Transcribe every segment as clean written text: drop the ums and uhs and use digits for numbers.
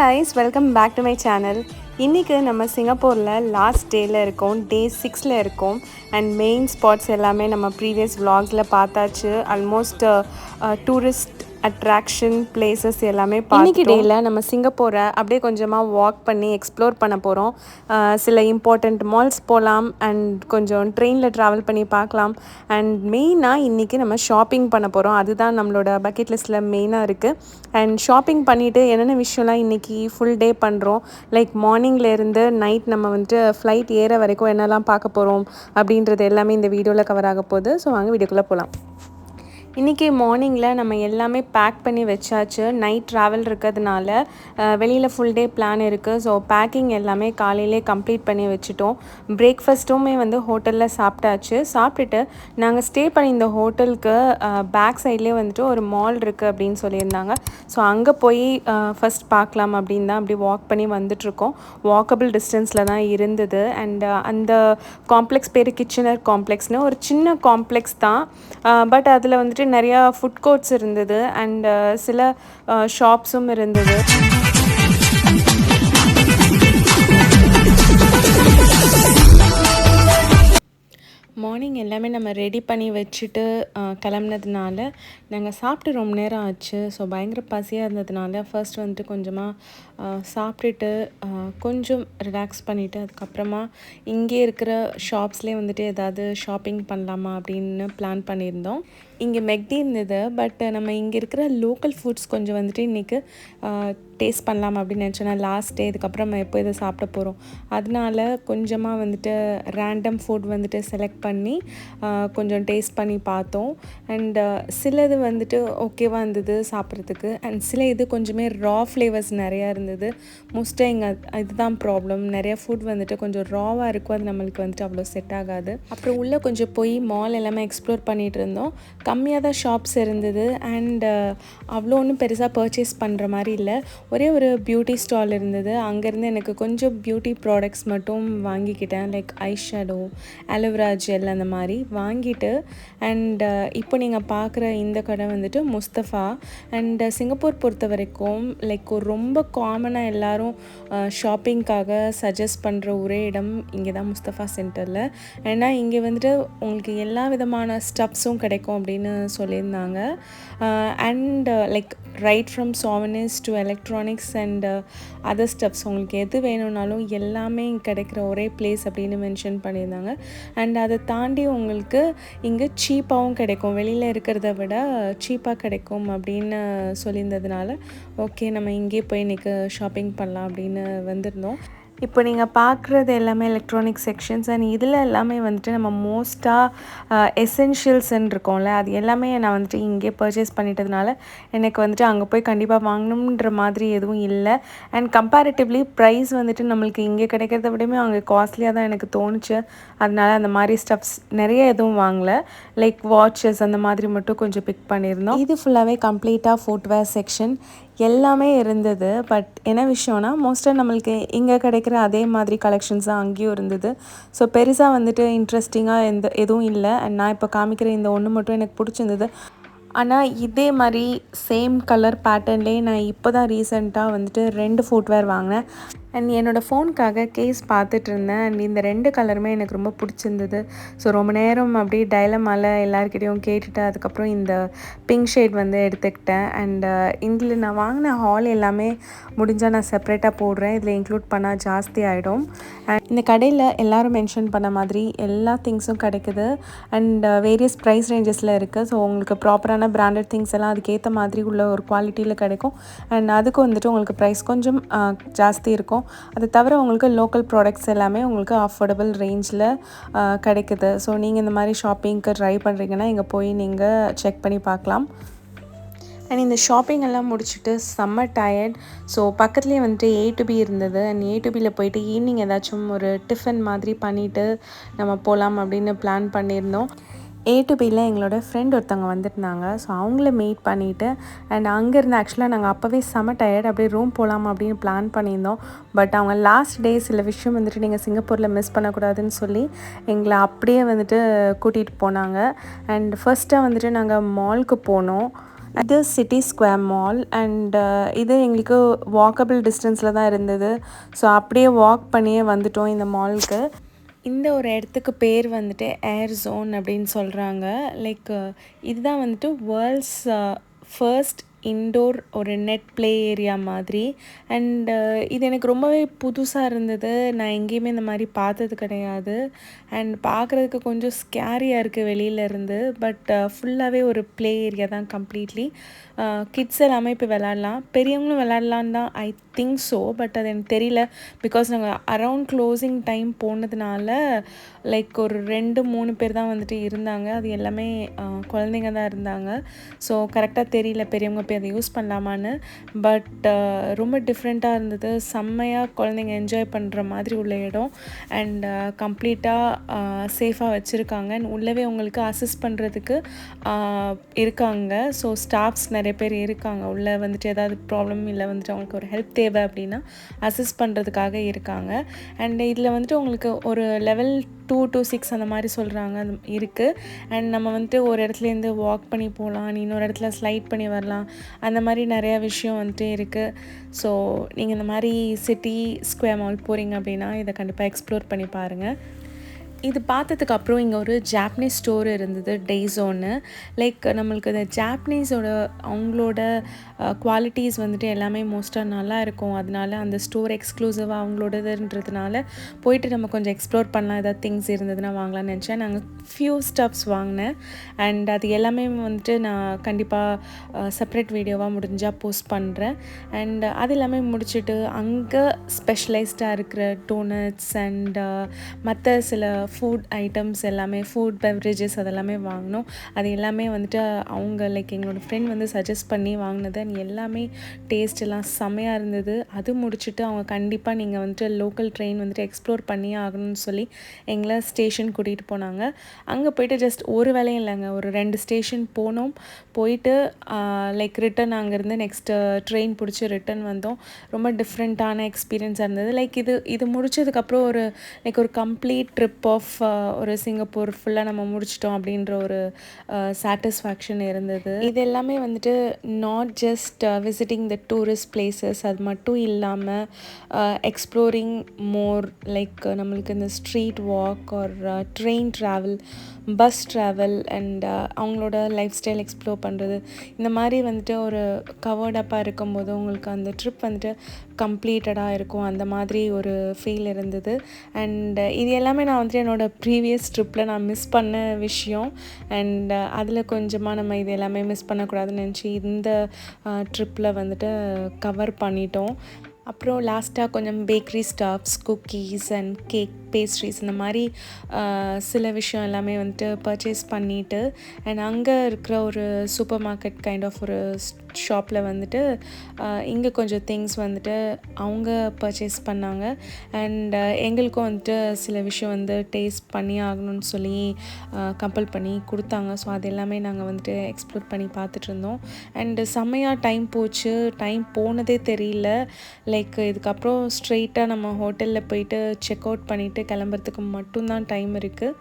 guys, welcome back to my channel. இன்னைக்கு நம்ம சிங்கப்பூர்ல லாஸ்ட் டேல இருக்கோம். டே 6ல இருக்கோம் and மெயின் ஸ்பாட்ஸ் எல்லாமே நம்ம ப்ரீவியஸ் vlogsல பார்த்தாச்சு. ஆல்மோஸ்ட் டூரிஸ்ட் அட்ராக்ஷன் பிளேசஸ் எல்லாமே இன்னைக்கு டேல நம்ம சிங்கப்பூரை அப்படியே கொஞ்சமாக வாக் பண்ணி எக்ஸ்ப்ளோர் பண்ண போகிறோம். சில இம்பார்ட்டண்ட் மால்ஸ் போகலாம் அண்ட் கொஞ்சம் ட்ரெயினில் ட்ராவல் பண்ணி பார்க்கலாம். அண்ட் மெயினாக இன்றைக்கி நம்ம ஷாப்பிங் பண்ண போகிறோம். அதுதான் நம்மளோட பக்கெட் லிஸ்ட்டில் மெயினாக இருக்குது. அண்ட் ஷாப்பிங் பண்ணிவிட்டு என்னென்ன விஷயம்லாம் இன்றைக்கி ஃபுல் டே பண்ணுறோம், லைக் மார்னிங்லேருந்து நைட் நம்ம வந்துட்டு ஃப்ளைட் ஏற வரைக்கும் என்னெல்லாம் பார்க்க போகிறோம் அப்படின்றது எல்லாமே இந்த வீடியோவில் கவர் ஆக போகுது. ஸோ வாங்க வீடியோக்குள்ளே போகலாம். இன்றைக்கி மார்னிங்கில் நம்ம எல்லாமே பேக் பண்ணி வச்சாச்சு. நைட் ட்ராவல் இருக்கிறதுனால வெளியில் ஃபுல் டே பிளான் இருக்குது. ஸோ பேக்கிங் எல்லாமே காலையிலே கம்ப்ளீட் பண்ணி வச்சுட்டோம். பிரேக்ஃபாஸ்ட்டுமே வந்து ஹோட்டலில் சாப்பிட்டாச்சு. சாப்பிட்டுட்டு நாங்கள் ஸ்டே பண்ணி இந்த ஹோட்டலுக்கு பேக் சைட்லேயே வந்துட்டு ஒரு மால் இருக்குது அப்படின்னு சொல்லியிருந்தாங்க. ஸோ அங்கே போய் ஃபஸ்ட் பார்க்கலாம் அப்படின்னு தான் அப்படி வாக் பண்ணி வந்துட்ருக்கோம். வாக்கபிள் டிஸ்டன்ஸில் தான் இருந்தது. அண்ட் அந்த காம்ப்ளெக்ஸ் பேர் கிச்சனர் காம்ப்ளெக்ஸ்னு ஒரு சின்ன காம்ப்ளெக்ஸ் தான். பட் அதில் வந்துட்டு நிறையா ஃபுட் கோர்ட்ஸ் இருந்தது அண்ட் சில ஷாப்ஸும் இருந்தது. மார்னிங் எல்லாமே நம்ம ரெடி பண்ணி வச்சுட்டு கிளம்புனதுனால நாங்கள் சாப்பிட்டு ரொம்ப நேரம் ஆச்சு. ஸோ பயங்கர பசியாக இருந்ததுனால ஃபர்ஸ்ட் வந்துட்டு கொஞ்சமாக சாப்பிட்டுட்டு கொஞ்சம் ரிலாக்ஸ் பண்ணிவிட்டு அதுக்கப்புறமா இங்கே இருக்கிற ஷாப்ஸ்லேயே வந்துட்டு ஏதாவது ஷாப்பிங் பண்ணலாமா அப்படின்னு பிளான் பண்ணியிருந்தோம். இங்கே மெக்டி இருந்தது. பட் நம்ம இங்கே இருக்கிற லோக்கல் ஃபுட்ஸ் கொஞ்சம் வந்துட்டு இன்றைக்கி டேஸ்ட் பண்ணலாம் அப்படின்னு நினச்சோன்னா லாஸ்ட் டே இதுக்கப்புறம் நம்ம எப்போ இதை சாப்பிட போகிறோம். அதனால கொஞ்சமாக வந்துட்டு ரேண்டம் ஃபுட் வந்துட்டு செலக்ட் பண்ணி கொஞ்சம் டேஸ்ட் பண்ணி பார்த்தோம். அண்ட் சிலது வந்துட்டு ஓகேவாக இருந்தது சாப்பிட்றதுக்கு. அண்ட் சில இது கொஞ்சமே ரா ஃப்ளேவர்ஸ் நிறையா இருந்தது. மோஸ்ட்டாக இங்கே இதுதான் ப்ராப்ளம். நிறைய ஃபுட் வந்துட்டு கொஞ்சம் ராவாக இருக்கும். அது நம்மளுக்கு வந்துட்டு அவ்வளோ செட் ஆகாது. அப்புறம் உள்ளே கொஞ்சம் போய் மால் எல்லாமே எக்ஸ்ப்ளோர் பண்ணிகிட்டு இருந்தோம். கம்மியாக தான் ஷாப்ஸ் இருந்தது. அண்ட் அவ்வளோ ஒன்றும் பெருசாக பர்ச்சேஸ் பண்ணுற மாதிரி இல்லை. ஒரே ஒரு பியூட்டி ஸ்டால் இருந்தது. அங்கேருந்து எனக்கு கொஞ்சம் பியூட்டி ப்ராடக்ட்ஸ் மட்டும் வாங்கிக்கிட்டேன். Like eyeshadow, aloe vera gel அந்த மாதிரி வாங்கிட்டு அண்ட் இப்போ நீங்கள் பார்க்குற இந்த கடை வந்துட்டு முஸ்தஃபா. அண்ட் சிங்கப்பூர் பொறுத்த வரைக்கும் லைக் ஒரு ரொம்ப காமனாக எல்லோரும் ஷாப்பிங்காக சஜஸ்ட் பண்ணுற ஒரே இடம் இங்கே தான், முஸ்தஃபா சென்டரில். ஏன்னா இங்கே வந்துட்டு உங்களுக்கு எல்லா விதமான ஸ்டப்ஸும் கிடைக்கும் அப்படின்னு சொல்லியிருந்தாங்க. And like right from souvenirs to electronics and other stuffs உங்களுக்கு எது வேணும்னாலும் எல்லாமே கிடைக்கிற ஒரே பிளேஸ் அப்படின்னு மென்ஷன் பண்ணியிருந்தாங்க. அண்ட் அதை தாண்டி உங்களுக்கு இங்கே சீப்பாகவும் கிடைக்கும், வெளியில் இருக்கிறத விட சீப்பாக கிடைக்கும் அப்படின்னு சொல்லியிருந்ததுனால ஓகே நம்ம இங்கே போய் இன்றைக்கி ஷாப்பிங் பண்ணலாம் அப்படின்னு வந்திருந்தோம். இப்போ நீங்கள் பார்க்குறது எல்லாமே எலக்ட்ரானிக் செக்ஷன்ஸ். அண்ட் இதில் எல்லாமே வந்துட்டு நம்ம மோஸ்ட்டாக எசென்ஷியல்ஸ்ன்னு இருக்கோம்ல, அது எல்லாமே நான் வந்துட்டு இங்கே பர்ச்சேஸ் பண்ணிட்டதுனால எனக்கு வந்துட்டு அங்கே போய் கண்டிப்பாக வாங்கணுன்ற மாதிரி எதுவும் இல்லை. அண்ட் கம்பேரிட்டிவ்லி ப்ரைஸ் வந்துட்டு நம்மளுக்கு இங்கே கிடைக்கிறத விடமே அங்கே காஸ்ட்லியாக தான் எனக்கு தோணுச்சு. அதனால அந்த மாதிரி ஸ்டப்ஸ் நிறைய எதுவும் வாங்கலை. லைக் வாட்சஸ் அந்த மாதிரி மட்டும் கொஞ்சம் பிக் பண்ணியிருந்தோம். இது ஃபுல்லாகவே கம்ப்ளீட்டாக ஃபுட்வேர் செக்ஷன் எல்லாமே இருந்தது. பட் என்ன விஷயம்னா மோஸ்ட்டாக நம்மளுக்கு இங்கே கிடைக்கிற அதே மாதிரி கலெக்ஷன்ஸ் தான் அங்கேயும் இருந்தது. ஸோ பெருசாக வந்துட்டு இன்ட்ரெஸ்டிங்காக எதுவும் இல்லை. அண்ட் நான் இப்போ காமிக்கிற இந்த ஒன்று மட்டும் எனக்கு பிடிச்சிருந்தது. ஆனால் இதே மாதிரி சேம் கலர் பேட்டர்ன்லேயே நான் இப்போ தான் ரீசெண்டாக வந்துட்டு 2 ஃபுட்வேர் வாங்கினேன். அண்ட் என்னோடய ஃபோனுக்காக கேஸ் பார்த்துட்டு இருந்தேன். அண்ட் இந்த 2 கலருமே எனக்கு ரொம்ப பிடிச்சிருந்தது. ஸோ ரொம்ப நேரம் அப்படியே டைலமால எல்லாருக்கிட்டையும் கேட்டுட்டு அதுக்கப்புறம் இந்த பிங்க் ஷேட் வந்து எடுத்துக்கிட்டேன். அண்ட் இதில் நான் வாங்கின ஹால் எல்லாமே முடிஞ்சால் நான் செப்பரேட்டாக போடுறேன். இதில் இன்க்ளூட் பண்ணால் ஜாஸ்தி ஆகிடும். அண்ட் இந்த கடையில் எல்லோரும் மென்ஷன் பண்ண மாதிரி எல்லா திங்ஸும் கிடைக்குது. அண்ட் வேரியஸ் ப்ரைஸ் ரேஞ்சஸில் இருக்குது. ஸோ உங்களுக்கு ப்ராப்பரான பிராண்டட் திங்ஸ் எல்லாம் அதுக்கேற்ற மாதிரி உள்ள ஒரு குவாலிட்டியில் கிடைக்கும். அண்ட் அதுக்கு வந்துட்டு உங்களுக்கு ப்ரைஸ் கொஞ்சம் ஜாஸ்தி இருக்கும். அது தவிர உங்களுக்கு லோக்கல் ப்ராடக்ட்ஸ் எல்லாமே உங்களுக்கு அஃபோர்டபுள் ரேஞ்சில் கிடைக்குது. ஸோ நீங்கள் இந்த மாதிரி ஷாப்பிங்க்கு ட்ரை பண்ணுறீங்கன்னா இங்கே போய் நீங்கள் செக் பண்ணி பார்க்கலாம். அண்ட் இந்த ஷாப்பிங் எல்லாம் முடிச்சுட்டு செம்ம டயர்ட். ஸோ பக்கத்துலேயே வந்துட்டு A to B இருந்தது. அண்ட் A to Bயில் போயிட்டு ஈவினிங் ஏதாச்சும் ஒரு டிஃபன் மாதிரி பண்ணிவிட்டு நம்ம போகலாம் அப்படின்னு பிளான் பண்ணியிருந்தோம். A to Bயில் எங்களோட ஃப்ரெண்ட் ஒருத்தவங்க வந்துருந்தாங்க. ஸோ அவங்கள மீட் பண்ணிவிட்டு அண்ட் அங்கேருந்து ஆக்சுவலாக நாங்கள் அப்போவே செம்ம டயர்ட் அப்படியே ரூம் போகலாம் அப்படின்னு பிளான் பண்ணியிருந்தோம். பட் அவங்க லாஸ்ட் டே சில விஷயம் வந்துட்டு நீங்கள் சிங்கப்பூரில் மிஸ் பண்ணக்கூடாதுன்னு சொல்லி எங்களை அப்படியே வந்துட்டு கூட்டிகிட்டு போனாங்க. அண்ட் ஃபர்ஸ்ட்டாக வந்துட்டு நாங்கள் மாலுக்கு போனோம். இது சிட்டி ஸ்கொயர் மால் அண்ட் இது எங்களுக்கு வாக்கபிள் டிஸ்டன்ஸில் தான் இருந்தது. ஸோ அப்படியே வாக் பண்ணியே வந்துட்டோம் இந்த மாலுக்கு. இந்த ஒரு இடத்துக்கு பேர் வந்துட்டு ஏர் ஜோன் அப்படின்னு சொல்கிறாங்க. லைக் இதுதான் வந்துட்டு வேர்ல்ட்ஸ் ஃபர்ஸ்ட் இன்டோர் ஒரு நெட் ப்ளே ஏரியா மாதிரி. அண்டு இது எனக்கு ரொம்பவே புதுசாக இருந்தது. நான் எங்கேயுமே இந்த மாதிரி பார்த்தது கிடையாது. அண்ட் பார்க்குறதுக்கு கொஞ்சம் ஸ்கேரியாக இருக்குது வெளியிலேருந்து. பட் ஃபுல்லாகவே ஒரு ப்ளே ஏரியா தான் கம்ப்ளீட்லி. கிட்ஸ் எல்லாமே இப்போ விளாட்லாம், பெரியவங்களும் விளாட்லான்னு தான் ஐ திங்க் ஸோ. பட் அது எனக்கு தெரியல. பிகாஸ் நாங்கள் அரவுண்ட் க்ளோசிங் டைம் போனதுனால லைக் ஒரு 2-3 பேர் தான் வந்துட்டு இருந்தாங்க. அது எல்லாமே குழந்தைங்க தான் இருந்தாங்க. ஸோ கரெக்டாக தெரியல பெரியவங்க போய் அதை யூஸ் பண்ணலாமான்னு. பட் ரொம்ப டிஃப்ரெண்ட்டாக இருந்தது. செம்மையாக குழந்தைங்க என்ஜாய் பண்ணுற மாதிரி உள்ள இடம். அண்ட் கம்ப்ளீட்டாக சேஃபாக வச்சுருக்காங்க. அண்ட் உள்ளவே உங்களுக்கு அசிஸ்ட் பண்ணுறதுக்கு இருக்காங்க. ஸோ ஸ்டாஃப்ஸ் நிறைய பேர் இருக்காங்க உள்ளே. வந்துட்டு ஏதாவது ப்ராப்ளம் இல்லை வந்துட்டு அவங்களுக்கு ஒரு ஹெல்ப் தேவை அப்படின்னா அசிஸ்ட் பண்ணுறதுக்காக இருக்காங்க. அண்ட் இதில் வந்துட்டு உங்களுக்கு ஒரு லெவல் 2 to 6 அந்த மாதிரி சொல்கிறாங்க அது இருக்குது. அண்ட் நம்ம வந்துட்டு ஒரு இடத்துலேருந்து வாக் பண்ணி போகலாம், இன்னொரு இடத்துல ஸ்லைட் பண்ணி வரலாம். அந்த மாதிரி நிறையா விஷயம் வந்துட்டு இருக்குது. ஸோ நீங்கள் இந்த மாதிரி சிட்டி ஸ்கொயர் மால் போகிறீங்க அப்படின்னா இதை கண்டிப்பாக எக்ஸ்ப்ளோர் பண்ணி பாருங்கள். இது பார்த்ததுக்கப்புறம் இங்கே ஒரு ஜாப்பனீஸ் ஸ்டோர் இருந்தது, டேஸோன்னு. லைக் நம்மளுக்கு இந்த ஜாப்பனீஸோட அவங்களோட குவாலிட்டிஸ் வந்துட்டு எல்லாமே மோஸ்ட்டாக நல்லா இருக்கும். அதனால அந்த ஸ்டோர் எக்ஸ்க்ளூசிவாக அவங்களோடதுன்றதுனால போயிட்டு நம்ம கொஞ்சம் எக்ஸ்ப்ளோர் பண்ணலாம். ஏதாவது திங்ஸ் இருந்ததுன்னா வாங்கலாம்னு நினச்சேன். நாங்கள் ஃபியூ ஸ்டப்ஸ் வாங்கினேன். அண்ட் அது எல்லாமே வந்துட்டு நான் கண்டிப்பாக செப்ரேட் வீடியோவாக முடிஞ்சால் போஸ்ட் பண்ணுறேன். அண்ட் அது எல்லாமே முடிச்சுட்டு அங்கே ஸ்பெஷலைஸ்டாக இருக்கிற டோனட்ஸ் அண்ட் மற்ற சில ஃபுட் ஐட்டம்ஸ் எல்லாமே, ஃபுட் பெவரேஜஸ் அதெல்லாமே வாங்கினோம். அது எல்லாமே வந்துட்டு அவங்க லைக் எங்களோட ஃப்ரெண்ட் வந்து சஜஸ்ட் பண்ணி வாங்கினது. அண்ட் எல்லாமே டேஸ்ட் எல்லாம் செம்மையாக இருந்தது. அது முடிச்சுட்டு அவங்க கண்டிப்பாக நீங்கள் வந்துட்டு லோக்கல் ட்ரெயின் வந்துட்டு எக்ஸ்ப்ளோர் பண்ணியே ஆகணும்னு சொல்லி எங்களை ஸ்டேஷன் கூட்டிகிட்டு போனாங்க. அங்கே போய்ட்டு ஜஸ்ட் ஒரு வேலையும் இல்லைங்க, ஒரு 2 ஸ்டேஷன் போனோம். போயிட்டு லைக் ரிட்டன் அங்கேருந்து நெக்ஸ்ட்டு ட்ரெயின் பிடிச்சி ரிட்டன் வந்தோம். ரொம்ப டிஃப்ரெண்ட்டான எக்ஸ்பீரியன்ஸாக இருந்தது. லைக் இது முடிச்சதுக்கப்புறம் ஒரு லைக் ஒரு கம்ப்ளீட் ட்ரிப் ஆஃப் ஒரு சிங்கப்பூர் ஃபுல்லாக நம்ம முடிச்சிட்டோம் அப்படின்ற ஒரு சாட்டிஸ்ஃபேக்ஷன் இருந்தது. இது எல்லாமே வந்துட்டு not just visiting the tourist places, அது மட்டும் இல்லாமல் எக்ஸ்ப்ளோரிங் மோர் லைக் நம்மளுக்கு இந்த street walk R train travel, bus travel and அவங்களோட லைஃப் ஸ்டைல் எக்ஸ்ப்ளோர் பண்ணுறது, இந்த மாதிரி வந்துட்டு ஒரு கவர்டப்பாக இருக்கும்போது உங்களுக்கு அந்த ட்ரிப் வந்துட்டு கம்ப்ளீட்டடாக இருக்கும். அந்த மாதிரி ஒரு ஃபீல் இருந்தது. அண்ட் இது எல்லாமே நான் வந்துட்டு என்னோடய ப்ரீவியஸ் ட்ரிப்பில் நான் மிஸ் பண்ண விஷயம். அண்ட் அதில் கொஞ்சமாக நம்ம இது எல்லாமே மிஸ் பண்ணக்கூடாதுன்னு நினச்சி இந்த ட்ரிப்பில் வந்துட்டு கவர் பண்ணிட்டோம். அப்புறம் லாஸ்ட்டாக கொஞ்சம் bakery stuffs, cookies and cake, pastries இந்த மாதிரி சில விஷயம் எல்லாமே வந்துட்டு பர்ச்சேஸ் பண்ணிவிட்டு அண்ட் அங்கே இருக்கிற ஒரு சூப்பர் மார்க்கெட் கைண்ட் ஆஃப் ஒரு ஷாப்பில் வந்துட்டு இங்கே கொஞ்சம் திங்ஸ் வந்துட்டு அவங்க பர்ச்சேஸ் பண்ணாங்க. அண்ட் எங்களுக்கும் வந்துட்டு சில விஷயம் வந்து டேஸ்ட் பண்ணி ஆகணும்னு சொல்லி கம்பல் பண்ணி கொடுத்தாங்க. ஸோ அது எல்லாமே நாங்கள் வந்துட்டு எக்ஸ்ப்ளோர் பண்ணி பார்த்துட்ருந்தோம். அண்டு செம்மையாக டைம் போச்சு, டைம் போனதே தெரியல. லைக் இதுக்கப்புறம் ஸ்ட்ரெயிட்டாக நம்ம ஹோட்டலில் போயிட்டு செக் அவுட் பண்ணிவிட்டு கிளம்புறதுக்கு மட்டும்தான் டைம் இருக்குது.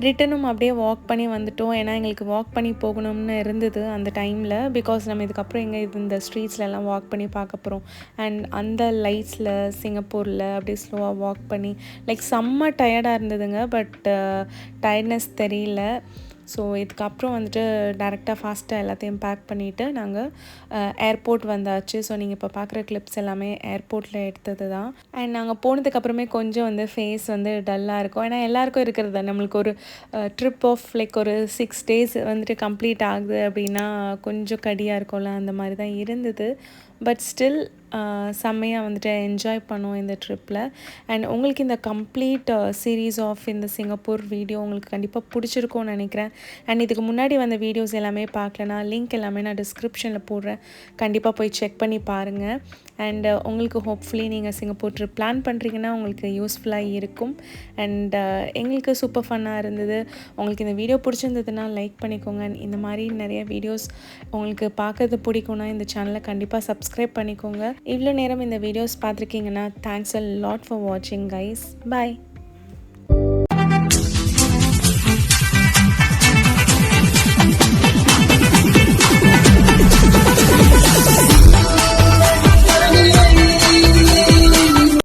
ரிட்டனும் அப்படியே வாக் பண்ணி வந்துட்டோம். ஏன்னா எங்களுக்கு வாக் பண்ணி போகணும்னு இருந்தது அந்த டைமில். பிகாஸ் நம்ம இதுக்கப்புறம் எங்கே இந்த ஸ்ட்ரீட்ஸ்லலாம் வாக் பண்ணி பார்க்க போகிறோம். அண்ட் அந்த லைட்ஸில் சிங்கப்பூரில் அப்படியே ஸ்லோவாக வாக் பண்ணி லைக் செம்ம டயர்டாக இருந்ததுங்க. பட் டயர்ட்னஸ் தெரியல. ஸோ இதுக்கப்புறம் வந்துட்டு டேரெக்டாக ஃபாஸ்ட்டாக எல்லாத்தையும் பேக் பண்ணிவிட்டு நாங்கள் ஏர்போர்ட் வந்தாச்சு. ஸோ நீங்கள் இப்போ பார்க்குற கிளிப்ஸ் எல்லாமே ஏர்போர்ட்டில் எடுத்தது தான். அண்ட் நாங்கள் போனதுக்கப்புறமே கொஞ்சம் வந்து ஃபேஸ் வந்து டல்லாக இருக்கும். ஏன்னா எல்லாேருக்கும் இருக்கிறது தான், நம்மளுக்கு ஒரு ட்ரிப் ஆஃப் லைக் ஒரு 6 days வந்துட்டு கம்ப்ளீட் ஆகுது அப்படின்னா கொஞ்சம் கடியாக இருக்கும்ல, அந்த மாதிரி தான் இருந்தது. பட் ஸ்டில் செம்மையாக வந்துட்டு என்ஜாய் பண்ணோம் இந்த ட்ரிப்பில். அண்ட் உங்களுக்கு இந்த கம்ப்ளீட் சீரீஸ் ஆஃப் இந்த சிங்கப்பூர் வீடியோ உங்களுக்கு கண்டிப்பாக பிடிச்சிருக்கும்னு நினைக்கிறேன். அண்ட் இதுக்கு முன்னாடி வந்த வீடியோஸ் எல்லாமே பார்க்கலனா லிங்க் எல்லாமே நான் டிஸ்கிரிப்ஷனில் போடுறேன், கண்டிப்பாக போய் செக் பண்ணி பாருங்கள். அண்ட் உங்களுக்கு ஹோப்ஃபுல்லி நீங்கள் சிங்கப்பூர் ட்ரிப் பிளான் பண்ணுறீங்கன்னா உங்களுக்கு யூஸ்ஃபுல்லாக இருக்கும். அண்ட் எங்களுக்கு சூப்பர் ஃபன்னாக இருந்தது. உங்களுக்கு இந்த வீடியோ பிடிச்சிருந்ததுன்னா லைக் பண்ணிக்கோங்க. இந்த மாதிரி நிறைய வீடியோஸ் உங்களுக்கு பார்க்கறது பிடிக்கும்னா இந்த சேனலை கண்டிப்பாக சப்ஸ்கிரைப் பண்ணிக்கோங்க. இவ்வளோ நேரம் இந்த வீடியோஸ் பார்த்துருக்கீங்கன்னா தேங்க்ஸ் அ லாட் ஃபார் வாட்சிங் கைஸ். பாய்.